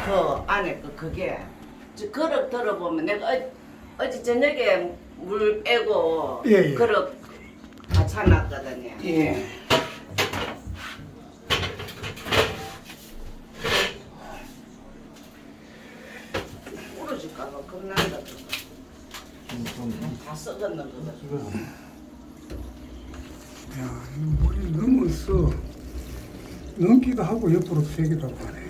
그 안에 그게 저 그릇 들어보면 내가 어제 저녁에 물 빼고 예, 예. 그릇 받쳐놨거든요. 예. 부러질까봐 겁난다. 다 썩었는 거거든. 야, 이거 물이 넘어서 넘기도 하고 옆으로 새기도 하고 하네.